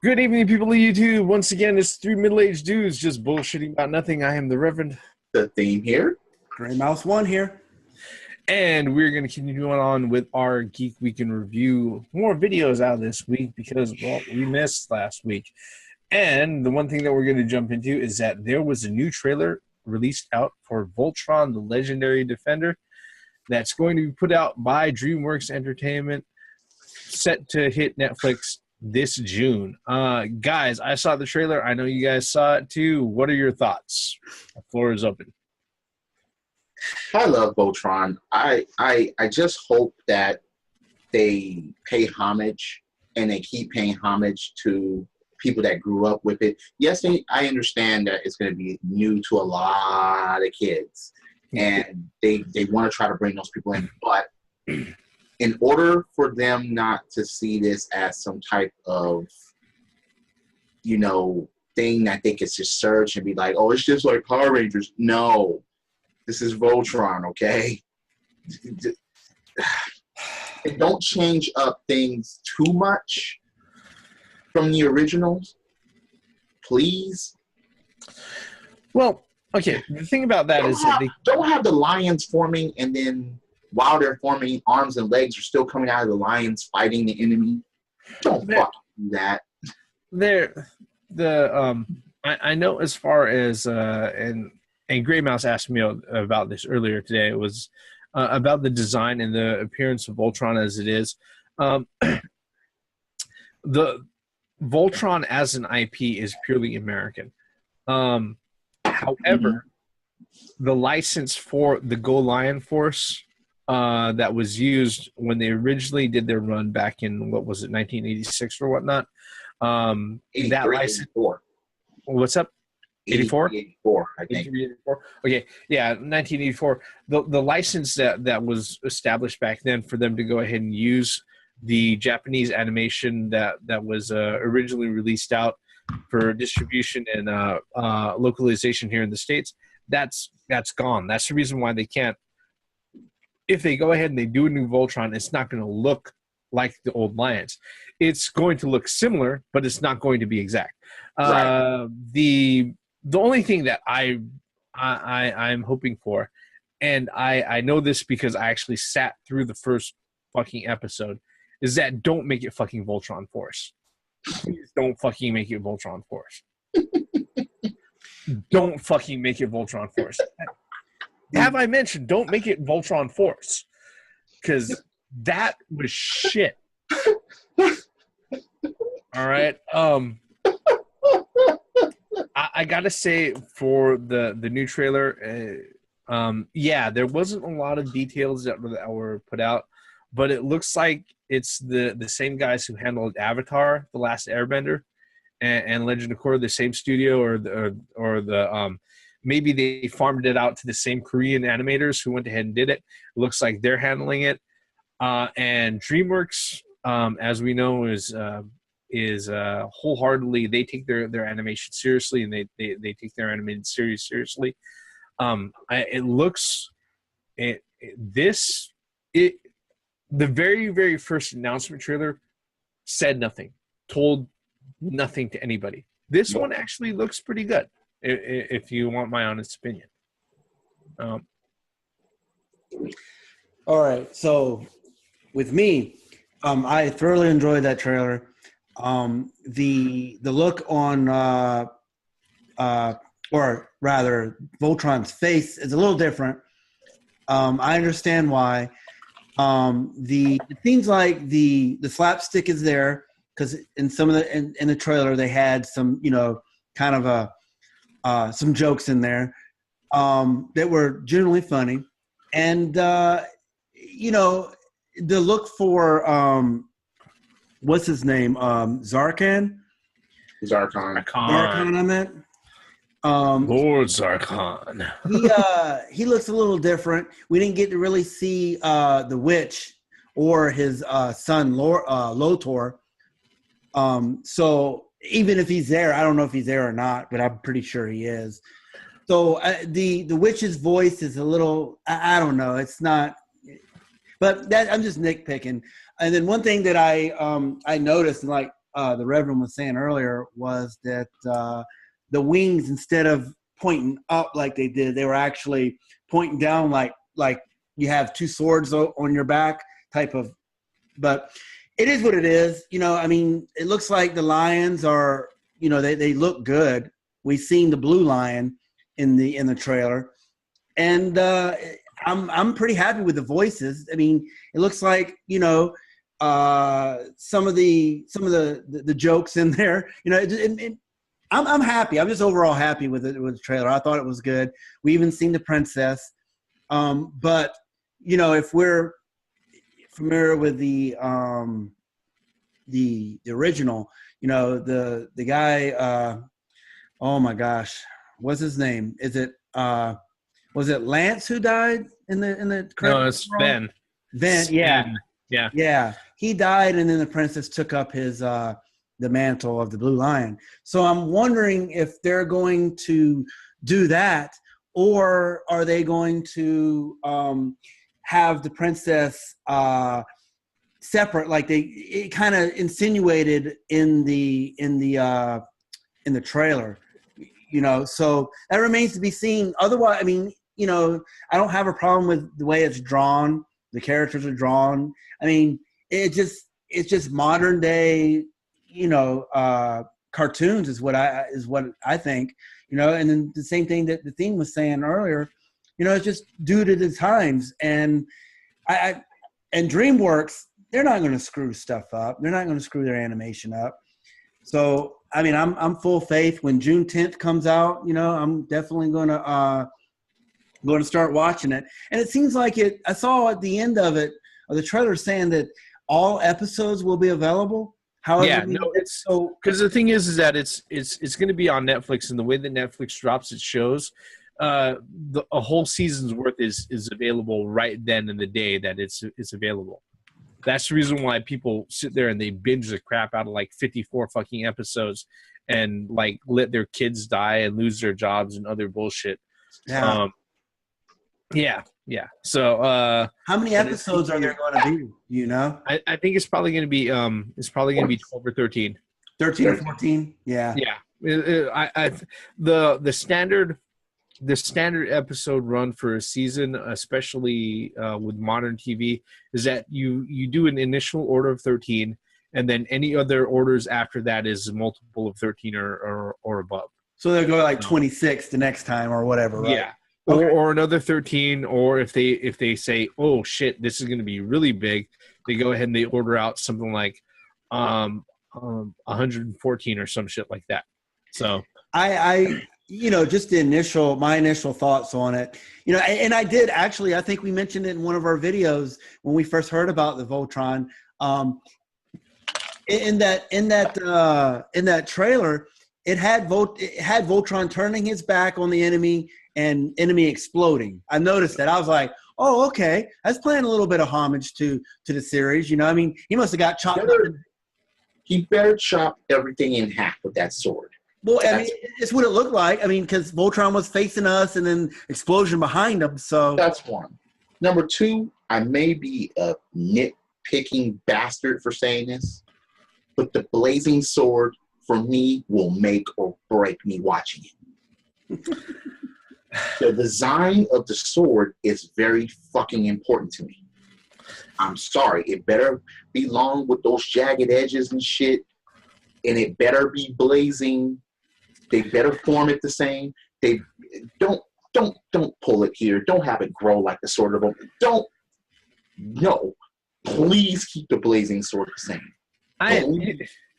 Good evening, people of YouTube. Once again, it's three middle-aged dudes just bullshitting about nothing. I am the Reverend. The theme here. Gray Mouse 1 here. And we're going to continue on with our Geek Week in Review. More videos out this week because, well, we missed last week. And the one thing that we're going to jump into is that there was a new trailer released out for Voltron, the Legendary Defender, that's going to be put out by DreamWorks Entertainment, set to hit Netflix this June. Guys, I saw the trailer. I know you guys saw it too. What are your thoughts? The floor is open. I love Voltron. I just hope that they pay homage and they keep paying homage to people that grew up with it. Yes, I understand that it's going to be new to a lot of kids, and they want to try to bring those people in. But in order for them not to see this as some type of, thing that they could just search and be like, oh, it's just like Power Rangers. No, this is Voltron, okay? Don't change up things too much from the originals, please. Well, okay, the thing about that is that don't have the lions forming, and then while they're forming, arms and legs are still coming out of the lions fighting the enemy. Don't fucking do that. I know as far as and Gray Mouse asked me about this earlier today. It was about the design and the appearance of Voltron as it is. The Voltron as an IP is purely American. However, the license for the Go Lion Force that was used when they originally did their run back in, what was it, 1986 or whatnot? That license. 84. What's up? 84? 84, I think. 84? Okay, yeah, 1984. The license that was established back then for them to go ahead and use the Japanese animation that was originally released out for distribution and localization here in the States, that's gone. That's the reason why they can't. If they go ahead and they do a new Voltron, it's not going to look like the old Lions. It's going to look similar, but it's not going to be exact. Right. The only thing that I'm hoping for, and I know this because I actually sat through the first fucking episode, is that don't make it fucking Voltron Force. Please don't fucking make it Voltron Force. Don't fucking make it Voltron Force. Have I mentioned don't make it Voltron Force? Because that was shit. All right. I gotta say, for the new trailer, yeah, there wasn't a lot of details that were put out, but it looks like it's the same guys who handled Avatar, The Last Airbender, and Legend of Korra, the same studio, or the maybe they farmed it out to the same Korean animators who went ahead and did it. It looks like they're handling it, and DreamWorks, as we know, is wholeheartedly, they take their animation seriously, and they take their animated series seriously. The very, very first announcement trailer said nothing, told nothing to anybody. This one actually looks pretty good, if you want my honest opinion. All right, so with me, I thoroughly enjoyed that trailer. The look on, or rather, Voltron's face is a little different. I understand why. It seems like the slapstick is there because in some of in the trailer they had some kind of some jokes in there that were generally funny, and the look for what's his name? Zarkon on that. Lord Zarkon. He looks a little different. We didn't get to really see the witch or his son Lotor. So even if he's there, I don't know if he's there or not, but I'm pretty sure he is. So the witch's voice is a little, I don't know. It's not, but that I'm just nitpicking. And then one thing that I noticed, and like the Reverend was saying earlier was that the wings, instead of pointing up like they did, they were actually pointing down like you have two swords on your back type of. But it is what it is. I mean, it looks like the lions are, they look good. We've seen the blue lion in the trailer, and I'm pretty happy with the voices. I mean, it looks like some of the jokes in there. I'm happy. I'm just overall happy with the trailer. I thought it was good. We even seen the princess, but if we're familiar with the original, the guy. Oh my gosh, what's his name? Was it Lance who died in the? No, it's Ben. Ben, yeah. Yeah. He died, and then the princess took up his the mantle of the Blue Lion. So I'm wondering if they're going to do that, or are they going to have the princess separate, like it kind of insinuated in the trailer. So that remains to be seen. Otherwise, I mean, I don't have a problem with the way it's drawn. The characters are drawn. I mean, it's just modern day, cartoons is what I think, and then the same thing that the theme was saying earlier, it's just due to the times. And and DreamWorks, they're not going to screw stuff up. They're not going to screw their animation up. So, I mean, I'm full faith. When June 10th comes out, I'm definitely going to start watching it. And it seems like I saw at the end of the trailer saying that all episodes will be available. However, yeah, no, it's so because the thing is that it's going to be on Netflix, and the way that Netflix drops its shows, a whole season's worth is available right then in the day that it's available. That's the reason why people sit there and they binge the crap out of like 54 fucking episodes and like let their kids die and lose their jobs and other bullshit. Yeah. Yeah. So how many episodes are there going to be? I think it's probably going to be 12 or 13. 13 or 14. Yeah. Yeah. The standard episode run for a season, especially with modern TV, is that you do an initial order of 13, and then any other orders after that is a multiple of 13 or above. So they'll go like 26 the next time or whatever, right? Yeah. Okay. Or another 13, or if they say, oh shit, this is going to be really big, they go ahead and they order out something like 114 or some shit like that. So I just my initial thoughts on it, and I did actually, I think we mentioned it in one of our videos when we first heard about the Voltron. In that trailer, it had Voltron turning his back on the enemy and enemy exploding. I noticed that. I was like, oh, okay, that's playing a little bit of homage to the series. I mean, he must have got chopped. He better chop everything in half with that sword. Well, I mean, it's what it looked like. I mean, because Voltron was facing us and then explosion behind him. So that's one. Number two, I may be a nitpicking bastard for saying this, but the blazing sword for me will make or break me watching it. The design of the sword is very fucking important to me. I'm sorry. It better be long with those jagged edges and shit, and it better be blazing. They better form it the same. They don't pull it here. Don't have it grow like the sword of them. No. Please keep the blazing sword the same.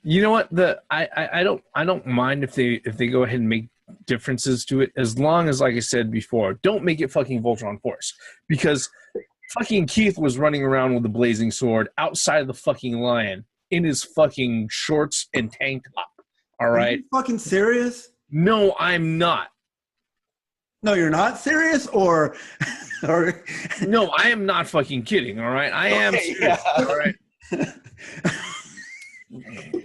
You know what? I don't mind if they go ahead and make differences to it, as long as, like I said before, don't make it fucking Voltron Force, because fucking Keith was running around with a blazing sword outside of the fucking lion in his fucking shorts and tank top. All right. Are you fucking serious? No, I'm not. No, you're not serious, or no, I am not fucking kidding. All right, I am serious. Yeah. All right.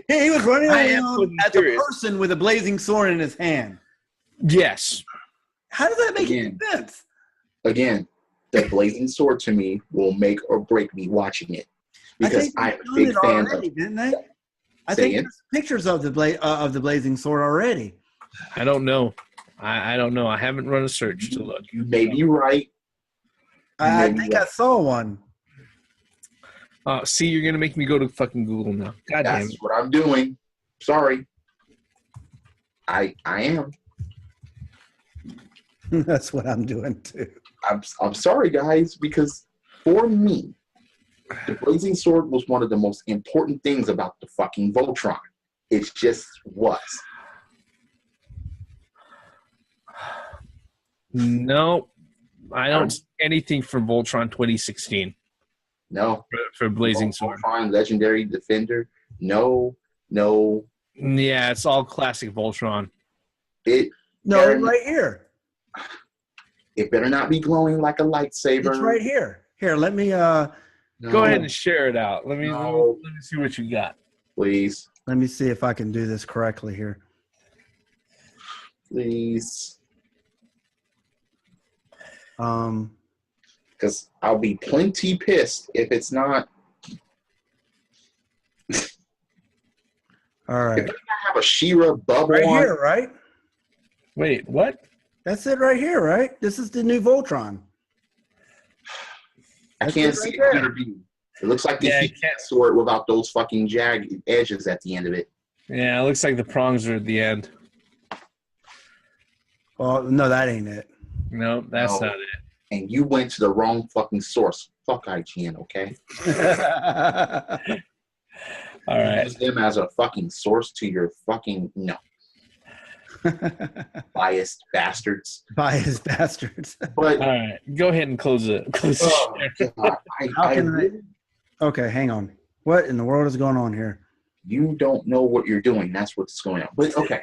Hey, he was running around as a person with a blazing sword in his hand. Yes. How does that make any sense? Again, the blazing sword to me will make or break me watching it, because I'm a big fan of it. Didn't they? I think there's pictures of the blazing sword already. I don't know. I don't know. I haven't run a search to look. You may be right. I think I saw one. See, you're gonna make me go to fucking Google now. God damn it. That's what I'm doing. Sorry. I am. That's what I'm doing too. I'm sorry, guys, because for me, the blazing sword was one of the most important things about the fucking Voltron. It just was. No, I don't see anything from Voltron 2016. No. For blazing sword. Voltron Legendary Defender. No. Yeah, it's all classic Voltron. It's right here. It better not be glowing like a lightsaber. It's right here. Here, let me Go ahead and share it out. Let me see what you got. Please. Let me see if I can do this correctly here. Please. Because I'll be plenty pissed if it's not. All right. If I have a She-Ra bubble right on, here, right? Wait, what? That's it right here, right? This is the new Voltron. I can't see it clear view. It looks like the heat sword without those fucking jagged edges at the end of it. Yeah, it looks like the prongs are at the end. Oh, no, that ain't it. No, that's not it. And you went to the wrong fucking source. Fuck IGN, okay? All right. Use them as a fucking source to your fucking biased bastards. Biased bastards. But all right, go ahead and close it. Okay, hang on. What in the world is going on here? You don't know what you're doing. That's what's going on. But okay.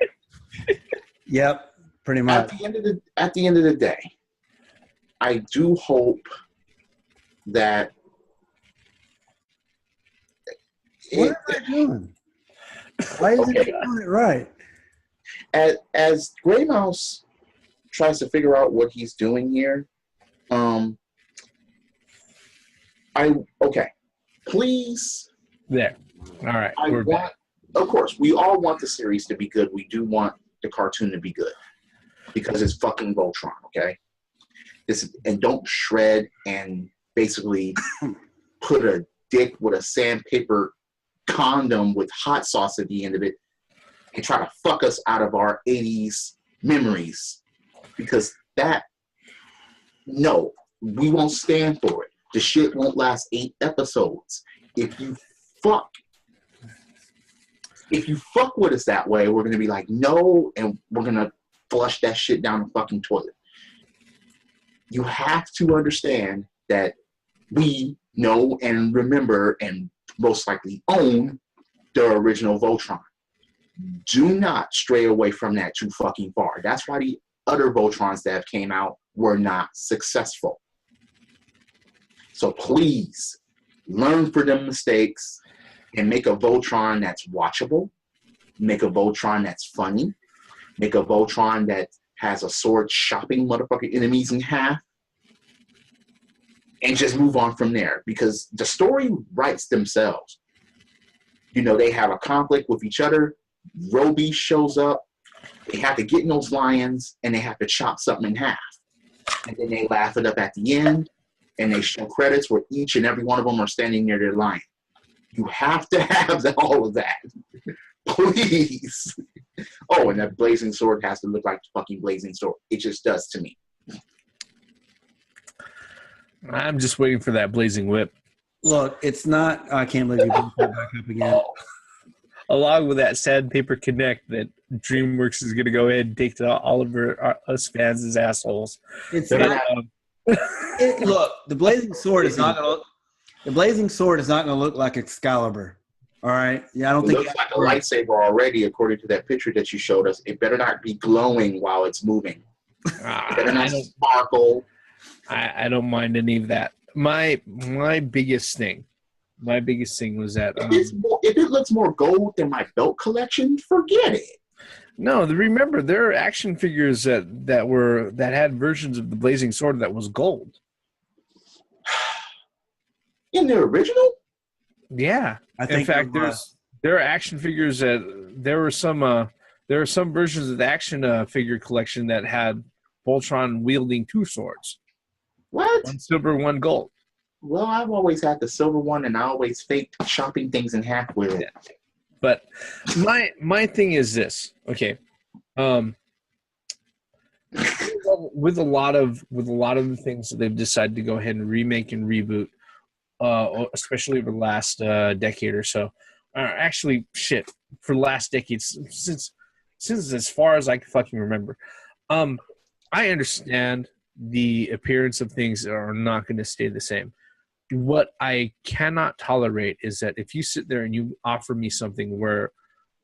Yep, pretty much. At the end of the day, I do hope that. What am I doing? Why isn't it doing it right? As Gray Mouse tries to figure out what he's doing here, please. There. All right. Of course, we all want the series to be good. We do want the cartoon to be good because it's fucking Voltron, okay? And don't shred and basically put a dick with a sandpaper condom with hot sauce at the end of it and try to fuck us out of our 80s memories, because no, we won't stand for it. The shit won't last 8 episodes. If you fuck with us that way, we're gonna be like, no, and we're gonna flush that shit down the fucking toilet. You have to understand that we know and remember and most likely own the original Voltron. Do not stray away from that too fucking far. That's why the other Voltrons that have came out were not successful. So please learn from them mistakes and make a Voltron that's watchable. Make a Voltron that's funny. Make a Voltron that has a sword chopping motherfucking enemies in half. And just move on from there, because the story writes themselves. You know, they have a conflict with each other. Roby shows up. They have to get in those lions, and they have to chop something in half. And then they laugh it up at the end, and they show credits where each and every one of them are standing near their lion. You have to have all of that. Please. Oh, and that blazing sword has to look like the fucking blazing sword. It just does to me. I'm just waiting for that blazing whip. Look, it's not. I can't believe you brought that back up again. Along with that Sandpaper Connect that DreamWorks is going to go ahead and take to all of us fans as assholes. It's not. Look, the blazing sword is not going to. The blazing sword is not going to look like Excalibur. All right. Yeah, I don't think it looks like a lightsaber already, according to that picture that you showed us. It better not be glowing while it's moving. It better not sparkle. I don't mind any of that. My biggest thing was that if it looks more gold than my belt collection, forget it. No, remember there are action figures that had versions of the blazing sword that was gold. In the original? Yeah. I think in fact There are action figures that there are some versions of the action figure collection that had Voltron wielding 2 swords. What? 1 silver, 1 gold. Well, I've always had the silver one, and I always faked chopping things in half with it. But my thing is this, okay? With a lot of the things that they've decided to go ahead and remake and reboot, especially over the last decade or so, actually, shit, for the last decade since as far as I can fucking remember, I understand the appearance of things are not going to stay the same. What I cannot tolerate is that if you sit there and you offer me something where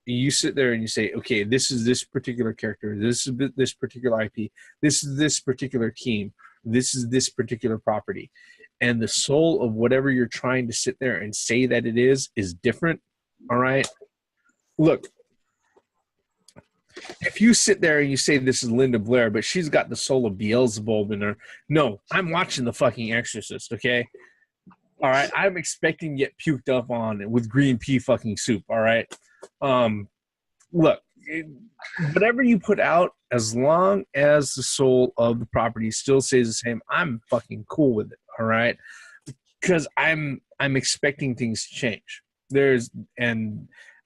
you sit there and you say, okay, this is this particular character, this is this particular IP, this is this particular team, this is this particular property, and the soul of whatever you're trying to sit there and say that it is different, all right? Look, if you sit there and you say this is Linda Blair, but she's got the soul of Beelzebub in her, no, I'm watching The fucking Exorcist, okay? All right, I'm expecting to get puked up on with green pea fucking soup, all right? Look, whatever you put out, as long as the soul of the property still stays the same, I'm fucking cool with it, all right? Because I'm expecting things to change.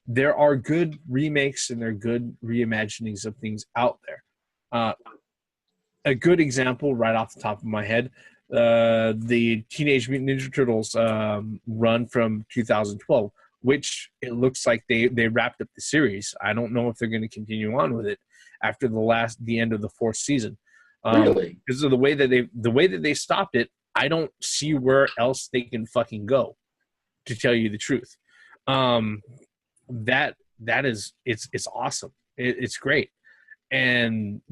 There are good remakes and there are good reimaginings of things out there. A good example right off the top of my head, the Teenage Mutant Ninja Turtles run from 2012, which it looks like they wrapped up the series. I don't know if they're going to continue on with it after the end of the 4th season. Really? Because of the way that they stopped it, I don't see where else they can fucking go, to tell you the truth. That is it's awesome. It's great. And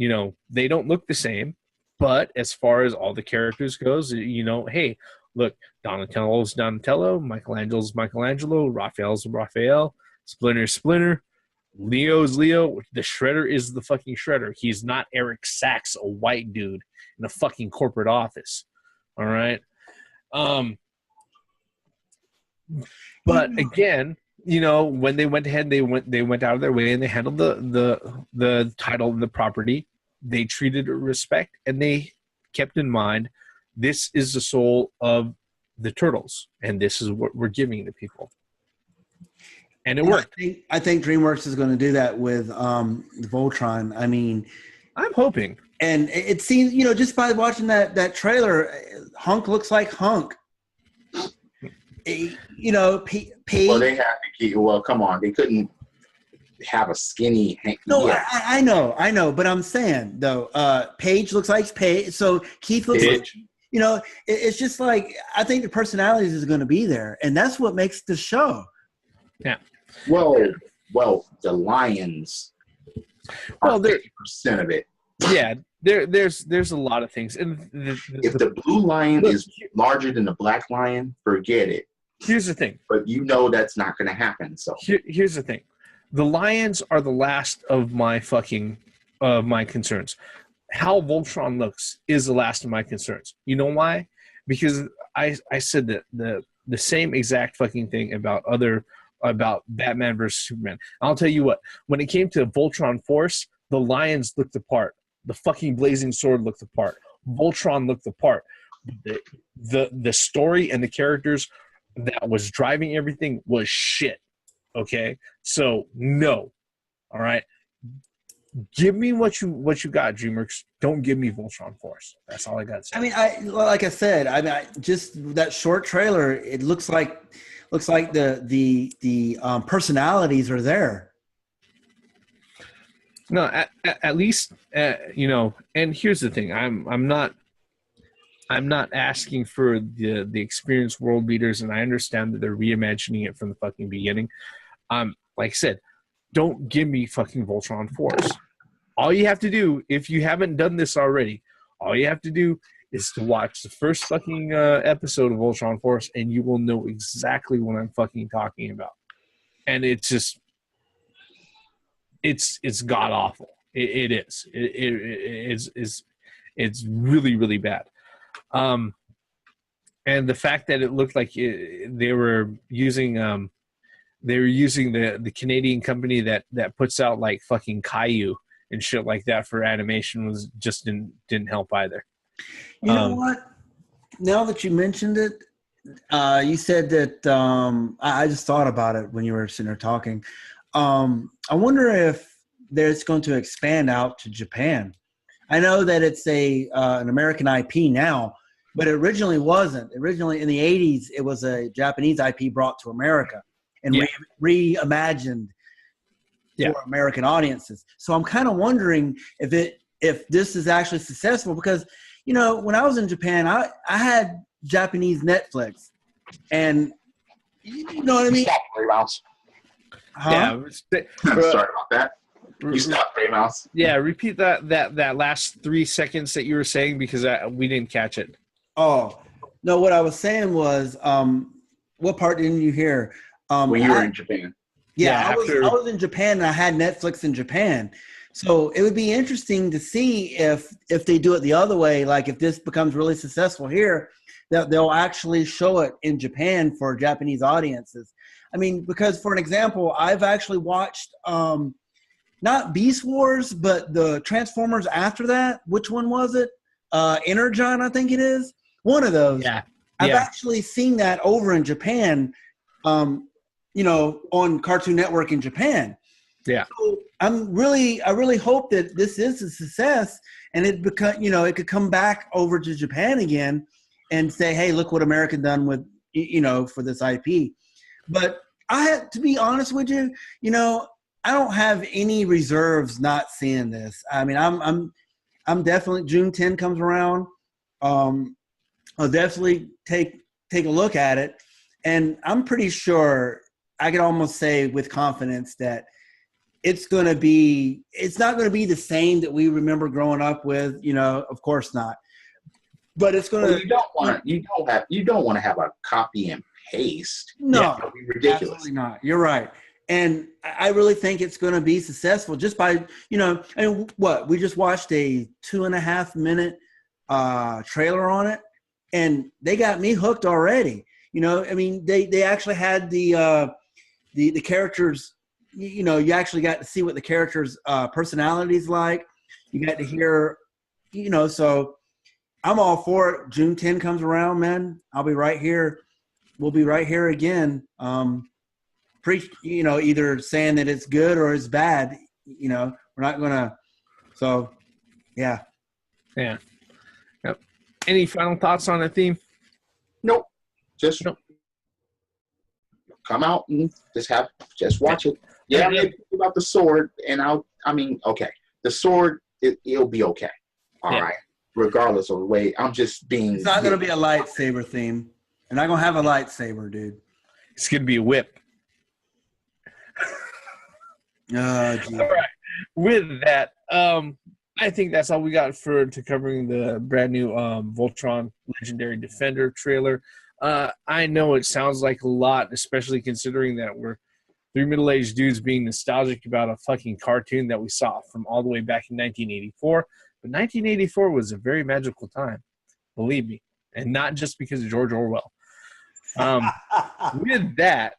they don't look the same, but as far as all the characters goes, hey, look, Donatello's Donatello, Michelangelo's Michelangelo, Raphael's Raphael, Splinter's Splinter, Leo's Leo. The Shredder is the fucking Shredder. He's not Eric Sachs, a white dude in a fucking corporate office. All right. But again, when they went ahead, they went out of their way and they handled the title and the property. They treated it with respect, and they kept in mind this is the soul of the Turtles, and this is what we're giving to people. And it worked. I think DreamWorks is going to do that with Voltron. I mean, I'm hoping. And it seems, just by watching that trailer, Hunk looks like Hunk. Paige. Well, they have to keep. Well, come on, they couldn't have a skinny Hank. No, yeah. I know, but I'm saying though, Paige looks like Paige. So Keith looks like, it's just like, I think the personalities is going to be there, and that's what makes the show. Yeah. Well, the lions. Well, 50% of it. Yeah, there's a lot of things, and if the blue lion is larger than the black lion, forget it. Here's the thing. But that's not going to happen. So here's the thing. The lions are the last of my concerns. How Voltron looks is the last of my concerns. You know why? Because I said that the same exact fucking thing about Batman versus Superman. I'll tell you what. When it came to Voltron Force, the lions looked the part. The fucking blazing sword looked the part. Voltron looked the part. The story and the characters that was driving everything was shit. Okay, so no, all right. Give me what you got, DreamWorks. Don't give me Voltron Force. That's all I got to say. I mean, like I said, just that short trailer. It looks like the personalities are there. No, at least And here's the thing: I'm not asking for the experienced world beaters, and I understand that they're reimagining it from the fucking beginning. Like I said, don't give me fucking Voltron Force. All you have to do, if you haven't done this already, all you have to do is to watch the first fucking episode of Voltron Force, and you will know exactly what I'm fucking talking about. And it's just, it's god awful. It is. It's really, really bad. And the fact that it looked like they were using they were using the Canadian company that puts out like fucking Caillou and shit like that for animation was just didn't help either. You know what? Now that you mentioned it, you said that I just thought about it when you were sitting there talking. I wonder if there's going to expand out to Japan. I know that it's an American IP now, but it originally wasn't. Originally in the 80s, it was a Japanese IP brought to America and reimagined for American audiences. So I'm kind of wondering if this is actually successful because, you know, when I was in Japan, I had Japanese Netflix, and you know what I mean? Stop, Ray Mouse. Huh? Yeah. I'm sorry about that. You stopped, Ray Mouse. Yeah, repeat that last 3 seconds that you were saying because we didn't catch it. Oh, no, what I was saying was, what part didn't you hear? When you were in Japan. Yeah, I was in Japan and I had Netflix in Japan. So it would be interesting to see if they do it the other way, like if this becomes really successful here, that they'll actually show it in Japan for Japanese audiences. I mean, because for an example, I've actually watched not Beast Wars, but the Transformers after that. Which one was it? Energon, I think it is. One of those. Yeah. I've actually seen that over in Japan, you know, on Cartoon Network in Japan. Yeah. So I really hope that this is a success and it could come back over to Japan again and say, hey, look what America done with, you know, for this IP. But I have to be honest with you, you know, I don't have any reserves not seeing this. I mean, I'm definitely, June 10 comes around. I'll definitely take a look at it. And I'm pretty sure I can almost say with confidence that it's not going to be the same that we remember growing up with, you know, of course not. But it's going to. You don't want to have a copy and paste. No, that would be ridiculous. Absolutely not. You're right. And I really think it's going to be successful just by, you know, and what we just watched a 2.5 minute trailer on it, and they got me hooked already. You know, I mean, they actually had the characters. You know, you actually got to see what the characters' personalities like. You got to hear, you know, so I'm all for it. June 10 comes around, man. I'll be right here. We'll be right here again. You know, either saying that it's good or it's bad. You know, we're not gonna. So, yeah. Yeah. Yep. Any final thoughts on the theme? Nope. Just come out and just watch it. Yeah, maybe about the sword, and okay. The sword, it'll be okay. All right. Regardless of the way, I'm just being. It's not going to be a lightsaber theme. You're not going to have a lightsaber, dude. It's going to be a whip. Oh, geez. All right. With that, I think that's all we got to covering the brand new Voltron Legendary Defender trailer. I know it sounds like a lot, especially considering that we're 3 middle-aged dudes being nostalgic about a fucking cartoon that we saw from all the way back in 1984. But 1984 was a very magical time, believe me, and not just because of George Orwell. With that,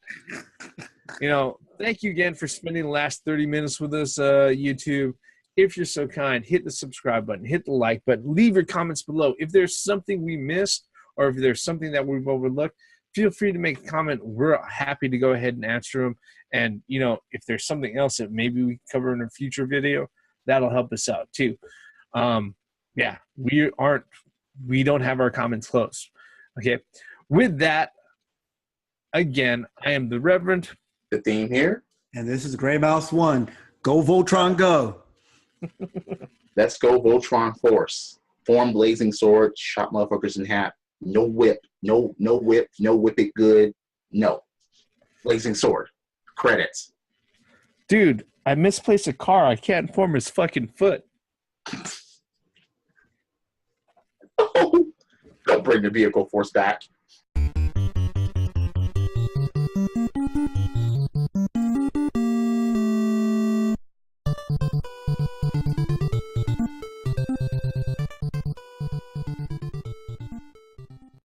you know, thank you again for spending the last 30 minutes with us, YouTube. If you're so kind, hit the subscribe button, hit the like button, leave your comments below. If there's something we missed or if there's something that we've overlooked, feel free to make a comment. We're happy to go ahead and answer them. And, you know, if there's something else that maybe we can cover in a future video, that'll help us out too. Yeah, we don't have our comments closed. Okay. With that, again, I am the Reverend. The theme here. And this is Gray Mouse 1. Go Voltron, go. Let's go Voltron Force. Form blazing sword, shot motherfuckers in half. No whip. No whip. No whip it good. No. Blazing sword. Credits. Dude, I misplaced a car. I can't form his fucking foot. Don't bring the vehicle force back.